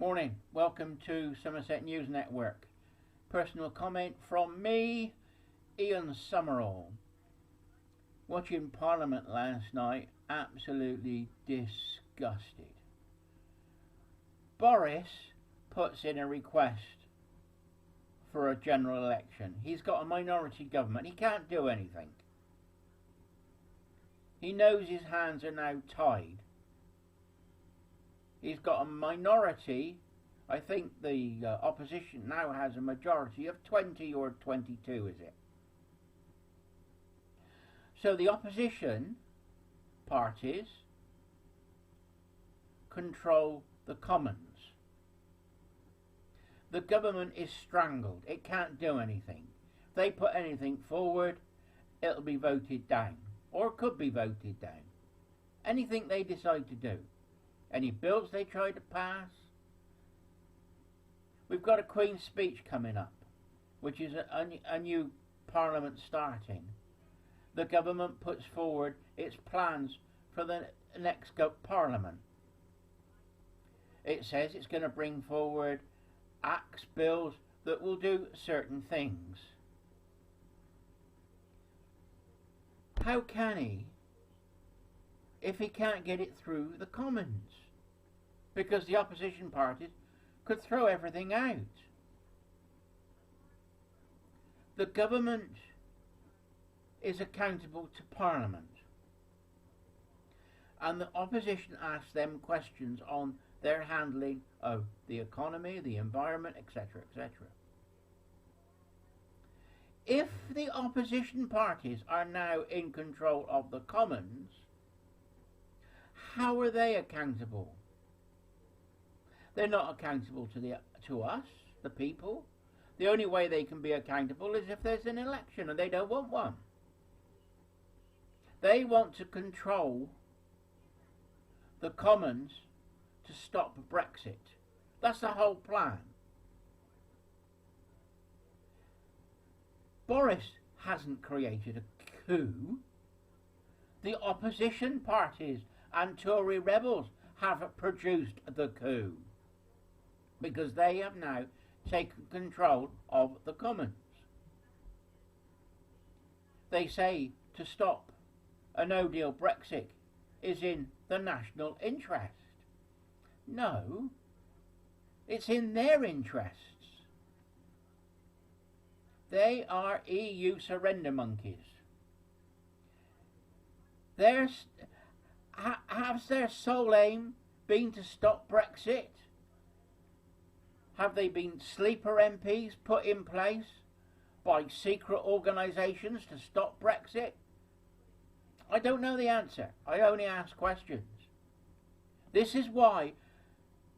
Morning, welcome to Somerset News Network. Personal comment from me, Ian Summerall. Watching Parliament last night, absolutely disgusted. Boris puts in a request for a general election. He's got a minority government. He can't do anything. He knows his hands are now tied. He's got a minority. I think the opposition now has a majority of 20 or 22, is it? So the opposition parties control the Commons. The government is strangled. It can't do anything. If they put anything forward, it'll be voted down, or could be voted down. Anything they decide to do. Any bills they try to pass. We've got a Queen's speech coming up, which is a new Parliament starting. The government puts forward its plans for the next Parliament. It says it's going to bring forward acts, bills that will do certain things. How can he if he can't get it through the Commons? Because the opposition parties could throw everything out. The government is accountable to Parliament, and the opposition asks them questions on their handling of the economy, the environment, etc., etc. If the opposition parties are now in control of the Commons, how are they accountable? They're not accountable to us, the people. The only way they can be accountable is if there's an election, and they don't want one. They want to control the Commons to stop Brexit. That's the whole plan. Boris hasn't created a coup. The opposition parties and Tory rebels have produced the coup, because they have now taken control of the Commons. They say to stop a no-deal Brexit is in the national interest. No, it's in their interests. They are EU surrender monkeys. Has their sole aim been to stop Brexit? Have they been sleeper MPs put in place by secret organisations to stop Brexit? I don't know the answer. I only ask questions. This is why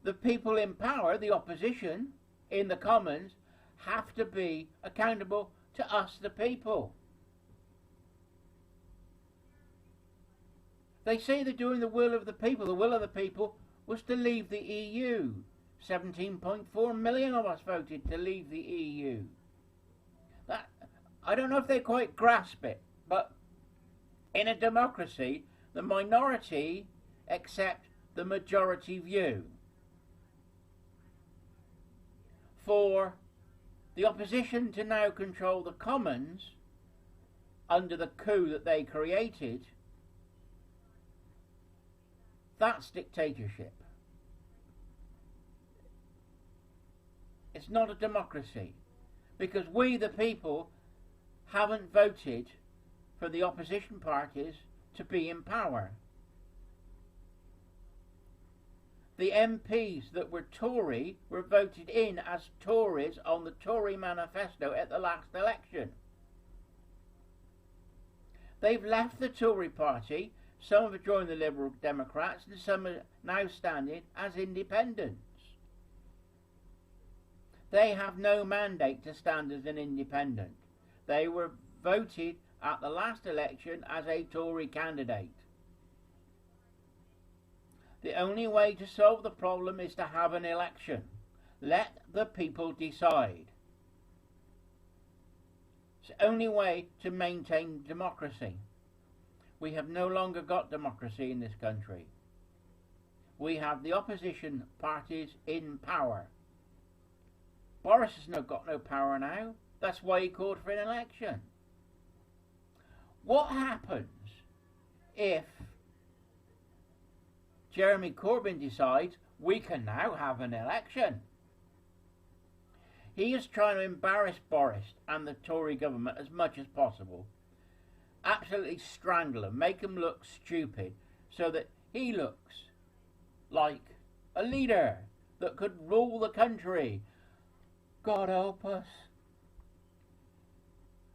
the people in power, the opposition in the Commons, have to be accountable to us, the people. They say they're doing the will of the people. The will of the people was to leave the EU. 17.4 million of us voted to leave the EU. That, I don't know if they quite grasp it, but in a democracy, the minority accept the majority view. For the opposition to now control the Commons under the coup that they created, that's dictatorship. It's not a democracy, because we, the people, haven't voted for the opposition parties to be in power. The MPs that were Tory were voted in as Tories on the Tory manifesto at the last election. They've left the Tory party. Some have joined the Liberal Democrats, and some are now standing as independents. They have no mandate to stand as an independent. They were voted at the last election as a Tory candidate. The only way to solve the problem is to have an election. Let the people decide. It's the only way to maintain democracy. We have no longer got democracy in this country. we have the opposition parties in power. Boris has got no power now. That's why he called for an election. What happens if Jeremy Corbyn decides we can now have an election? He is trying to embarrass Boris and the Tory government as much as possible. Absolutely strangle him, make him look stupid, so that he looks like a leader that could rule the country. God help us.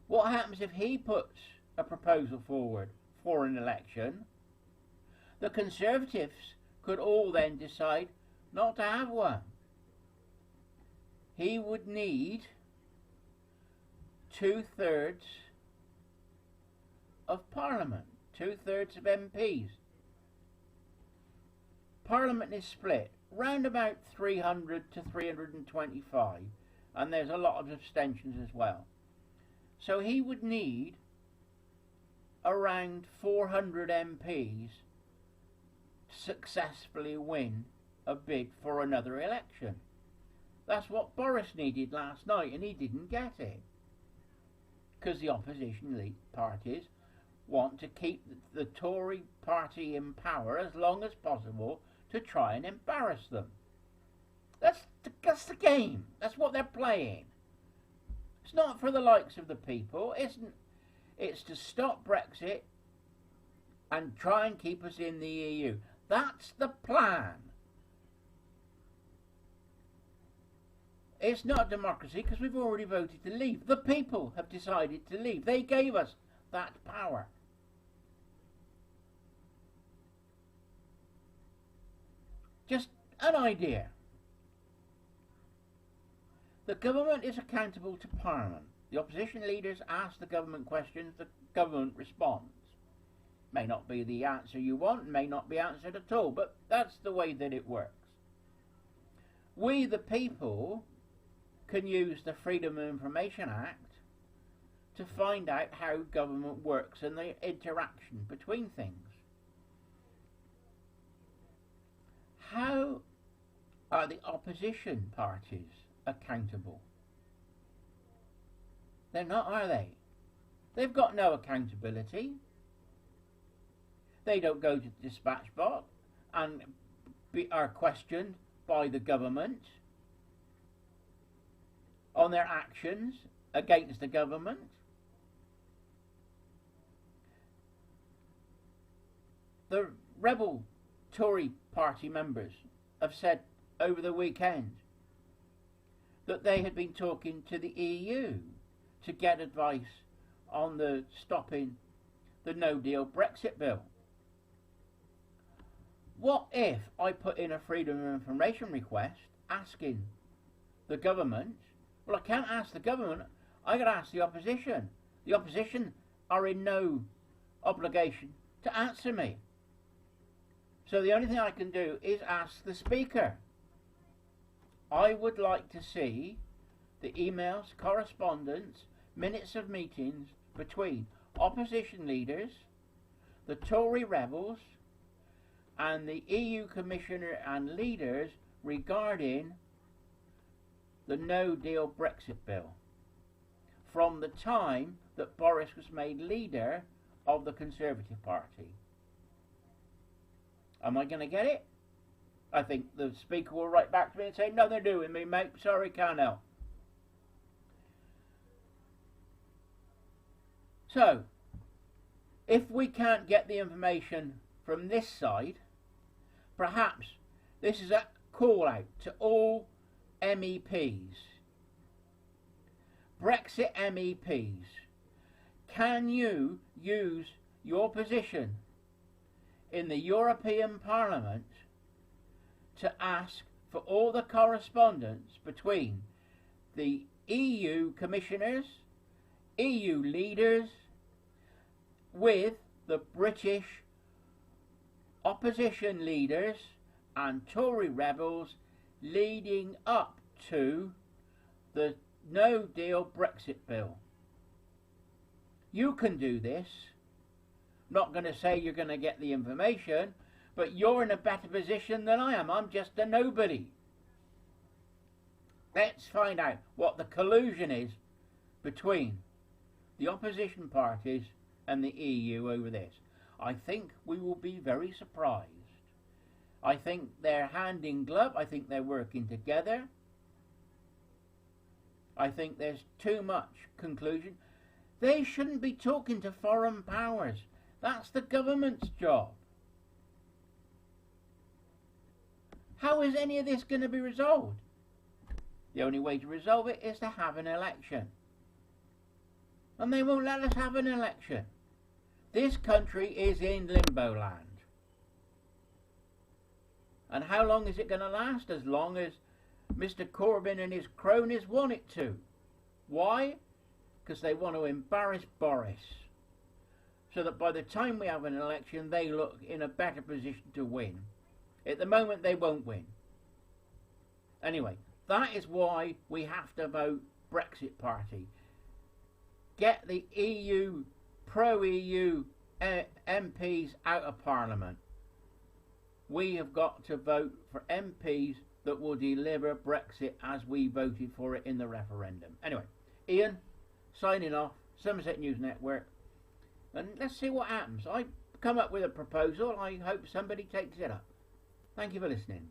What happens if he puts a proposal forward for an election? The Conservatives could all then decide not to have one. He would need 2/3 of Parliament, 2/3 of MPs. Parliament is split round about 300 to 325, and there's a lot of abstentions as well. So he would need around 400 MPs to successfully win a bid for another election. That's what Boris needed last night, and he didn't get it. Because the opposition parties want to keep the Tory party in power as long as possible to try and embarrass them. That's the game. That's what they're playing. It's not for the likes of the people. It's to stop Brexit and try and keep us in the EU. That's the plan. It's not democracy because we've already voted to leave. The people have decided to leave. They gave us that power. Just an idea. The government is accountable to Parliament. The opposition leaders ask the government questions, the government responds. May not be the answer you want, may not be answered at all, but that's the way that it works. We, the people, can use the Freedom of Information Act to find out how government works and the interaction between things. How are the opposition parties accountable? They're not, are they? They've got no accountability. They don't go to the dispatch box and are questioned by the government on their actions against the government. The rebel Tory party members have said over the weekend that they had been talking to the EU to get advice on the stopping the no-deal Brexit bill. What if I put in a Freedom of Information request asking the government? Well, I can't ask the government, I got to ask the opposition. The opposition are in no obligation to answer me. So the only thing I can do is ask the Speaker. I would like to see the emails, correspondence, minutes of meetings between opposition leaders, the Tory rebels, and the EU Commissioner and leaders regarding the no-deal Brexit bill from the time that Boris was made leader of the Conservative Party. Am I going to get it? I think the Speaker will write back to me and say, "No, they're doing me, mate. Sorry, can't help." So, if we can't get the information from this side, perhaps this is a call out to all MEPs. Brexit MEPs, can you use your position in the European Parliament to ask for all the correspondence between the EU commissioners, EU leaders, with the British opposition leaders and Tory rebels leading up to the no-deal Brexit bill? You can do this. Not going to say you're going to get the information, But you're in a better position than I am. I'm just a nobody. Let's find out what the collusion is between the opposition parties and the EU over this. I think we will be very surprised. I think they're hand in glove. I think they're working together. I think there's too much conclusion. They shouldn't be talking to foreign powers. That's the government's job. How is any of this going to be resolved? The only way to resolve it is to have an election. And they won't let us have an election. This country is in limbo land. And how long is it going to last? As long as Mr. Corbyn and his cronies want it to. Why? Because they want to embarrass Boris. So that by the time we have an election, they look in a better position to win. At the moment, they won't win. Anyway, that is why we have to vote Brexit Party. Get the EU, pro-EU MPs out of Parliament. We have got to vote for MPs that will deliver Brexit as we voted for it in the referendum. Anyway, Ian, signing off, Somerset News Network. And let's see what happens. I come up with a proposal. I hope somebody takes it up. Thank you for listening.